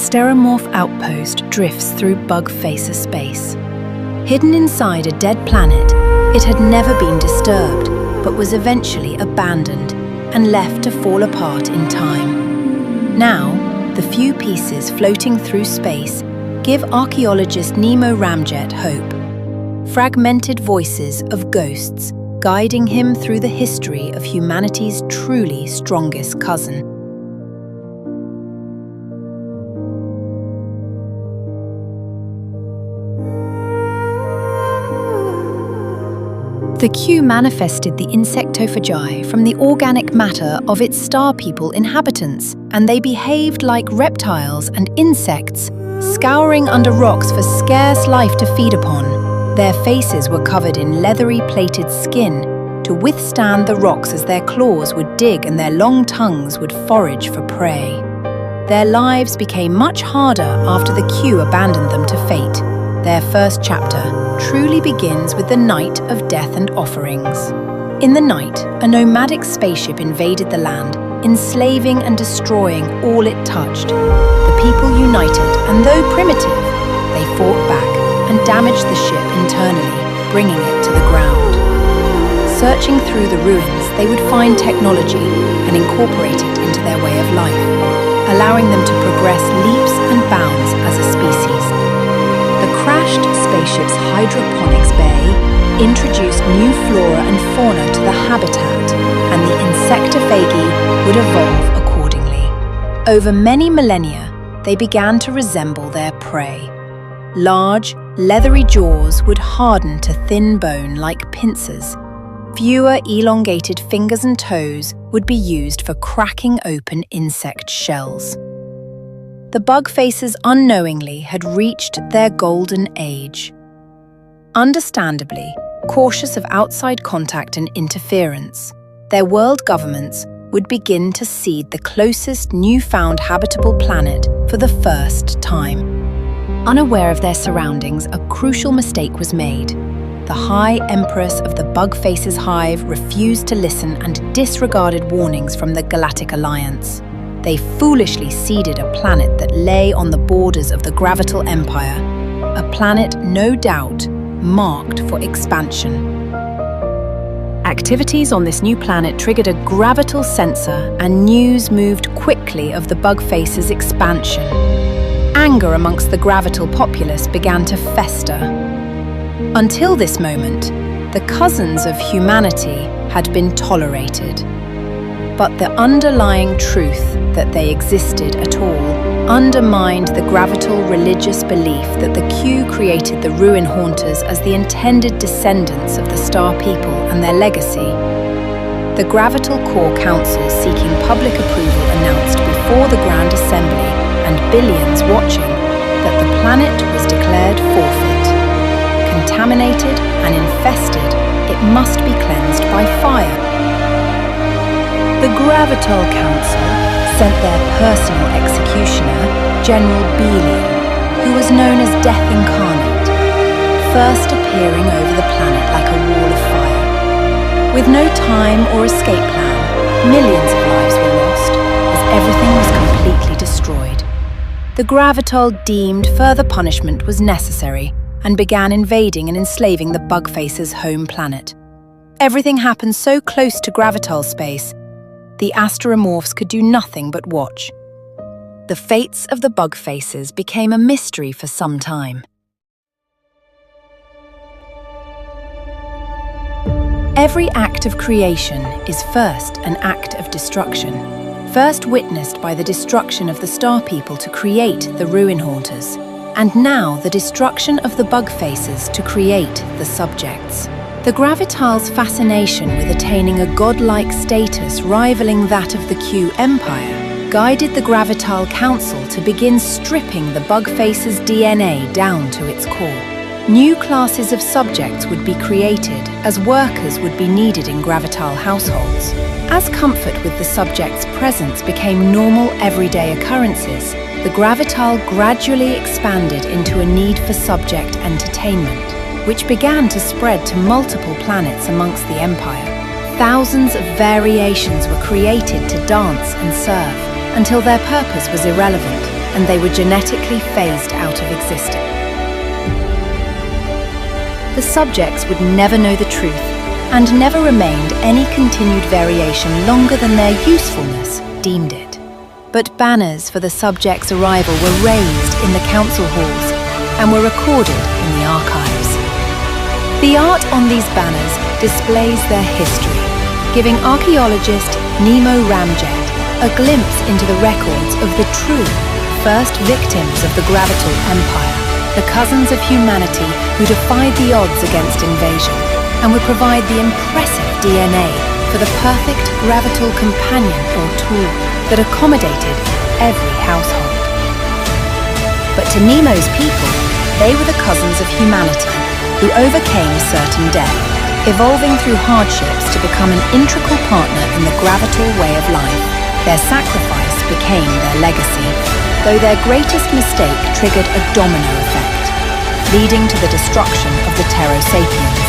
Extermorph outpost drifts through bug-facer space. Hidden inside a dead planet, it had never been disturbed, but was eventually abandoned and left to fall apart in time. Now, the few pieces floating through space give archaeologist Nemo Ramjet hope. Fragmented voices of ghosts guiding him through the history of humanity's truly strongest cousin. The Q manifested the Insectophagi from the organic matter of its star people inhabitants, and they behaved like reptiles and insects, scouring under rocks for scarce life to feed upon. Their faces were covered in leathery plated skin to withstand the rocks as their claws would dig and their long tongues would forage for prey. Their lives became much harder after the Q abandoned them to fate. Their first chapter truly begins with the night of death and offerings. In the night, a nomadic spaceship invaded the land, enslaving and destroying all it touched. The people united, and though primitive, they fought back and damaged the ship internally, bringing it to the ground. Searching through the ruins, they would find technology and incorporate it into their way of life, allowing them to progress leaps and bounds as a species. The crashed spaceship's hydroponics bay introduced new flora and fauna to the habitat, and the Insectophagi would evolve accordingly. Over many millennia, they began to resemble their prey. Large, leathery jaws would harden to thin bone like pincers. Fewer elongated fingers and toes would be used for cracking open insect shells. The bug faces unknowingly had reached their golden age. Understandably, cautious of outside contact and interference, their world governments would begin to seed the closest newfound habitable planet for the first time. Unaware of their surroundings, a crucial mistake was made. The High Empress of the Bug Faces Hive refused to listen and disregarded warnings from the Galactic Alliance. They foolishly seeded a planet that lay on the borders of the Gravital Empire, a planet no doubt marked for expansion. Activities on this new planet triggered a Gravital sensor, and news moved quickly of the bug faces' expansion. Anger amongst the Gravital populace began to fester. Until this moment, the cousins of humanity had been tolerated. But the underlying truth that they existed at all undermined the Gravital religious belief that the Q created the Ruin Haunters as the intended descendants of the Star People and their legacy. The Gravital Core Council seeking public approval announced before the Grand Assembly and billions watching that the planet was declared forfeit. Contaminated and infested, it must be cleansed by fire. The Gravital Council sent their personal executioner, General Belial, who was known as Death Incarnate, first appearing over the planet like a wall of fire. With no time or escape plan, millions of lives were lost as everything was completely destroyed. The Gravital deemed further punishment was necessary and began invading and enslaving the bug faces' home planet. Everything happened so close to Gravital space, the astromorphs could do nothing but watch. The fates of the bug faces became a mystery for some time. Every act of creation is first an act of destruction, first witnessed by the destruction of the Star People to create the Ruin Haunters, and now the destruction of the bug faces to create the subjects. The Gravital's fascination with attaining a godlike status rivaling that of the Q Empire guided the Gravital Council to begin stripping the bug face's DNA down to its core. New classes of subjects would be created as workers would be needed in Gravital households. As comfort with the subject's presence became normal everyday occurrences, the Gravital gradually expanded into a need for subject entertainment, which began to spread to multiple planets amongst the Empire. Thousands of variations were created to dance and serve, until their purpose was irrelevant. and they were genetically phased out of existence. The subjects would never know the truth, and never remained any continued variation longer than their usefulness deemed it. But banners for the subjects' arrival were raised in the council halls and were recorded in the archives. The art on these banners displays their history, giving archaeologist Nemo Ramjet a glimpse into the records of the true first victims of the Gravital Empire, the cousins of humanity who defied the odds against invasion and would provide the impressive DNA for the perfect Gravital companion or tool that accommodated every household. But to Nemo's people, they were the cousins of humanity who overcame certain death, evolving through hardships to become an integral partner in the Gravital way of life. Their sacrifice became their legacy, though their greatest mistake triggered a domino effect, leading to the destruction of the Terro Sapiens.